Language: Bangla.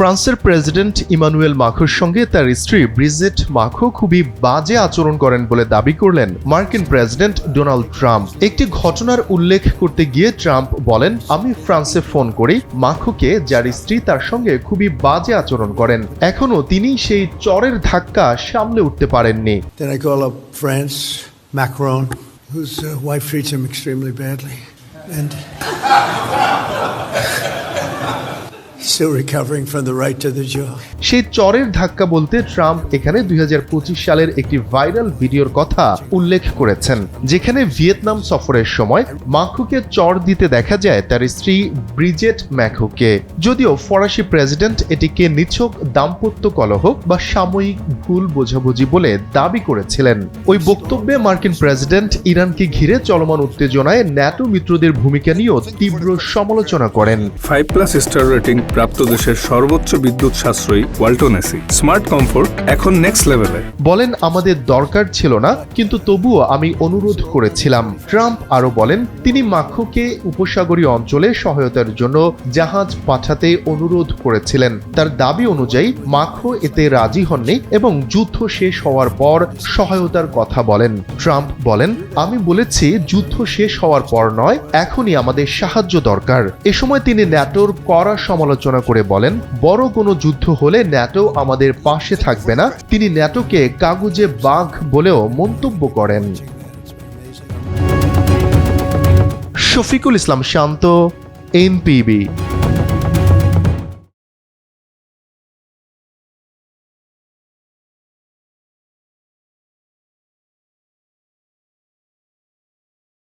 ফ্রান্সের প্রেসিডেন্ট ইমানুয়েল মাখোর সঙ্গে তার স্ত্রী ব্রিজেট মাখো খুবই বাজে আচরণ করেন বলে দাবি করলেন মার্কিন প্রেসিডেন্ট ডোনাল্ড ট্রাম্প। একটি ঘটনার উল্লেখ করতে গিয়ে ট্রাম্প বলেন, আমি ফ্রান্সে ফোন করি মাখোকে, যার স্ত্রী তার সঙ্গে খুবই বাজে আচরণ করেন। এখনো তিনি সেই চরের ধাক্কা সামলে উঠতে পারেননি। Then I call up France, Macron, whose wife treats him extremely badly, and still recovering from the right to the jaw. সেই চরের ধাক্কা বলতে ট্রাম্প এখানে 2025 সালের একটি ভাইরাল ভিডিওর কথা উল্লেখ করেছেন, যেখানে ভিয়েতনাম সফরের সময় মাখোকে চর দিতে দেখা যায় তার স্ত্রী ব্রিজেট ম্যাখোকে। যদিও ফরাসি প্রেসিডেন্ট এটিকে নিছক দাম্পত্য কলহ বা সাময়িক ভুল বোঝাবুঝি বলে দাবি করেছিলেন। ওই বক্তব্যে মার্কিন প্রেসিডেন্ট ইরানকে ঘিরে চলমান উত্তেজনায় ন্যাটো মিত্রদের ভূমিকা নিয়েও তীব্র সমালোচনা করেন। 5+ স্টার রেটিং প্রাপ্ত দেশের সর্বোচ্চ বিদ্যুৎ সাশ্রয়ী ওয়ালটন এসি স্মার্ট কমফোর্ট এখন নেক্সট লেভেলে। বলেন, আমাদের দরকার ছিল না, কিন্তু তবুও আমি অনুরোধ করেছিলাম। ট্রাম্প আরো বলেন, তিনি মাখোকে উপসাগরীয় অঞ্চলে সহায়তার জন্য জাহাজ পাঠাতে অনুরোধ করেছিলেন। তার দাবি অনুযায়ী মাখো এতে রাজি হননি এবং যুদ্ধ শেষ হওয়ার পর সহায়তার কথা বলেন। ট্রাম্প বলেন, আমি বলেছি যুদ্ধ শেষ হওয়ার পর নয়, এখনই আমাদের সাহায্য দরকার। এ সময় তিনি ন্যাটোর কড়া সমালোচনা করে বলেন, বড় কোনো যুদ্ধ হলে ন্যাটো আমাদের পাশে থাকবে না। তিনি ন্যাটোকে কাগুজে বাঘ বলেও মন্তব্য করেন। শফিকুল ইসলাম শান্ত, NPB।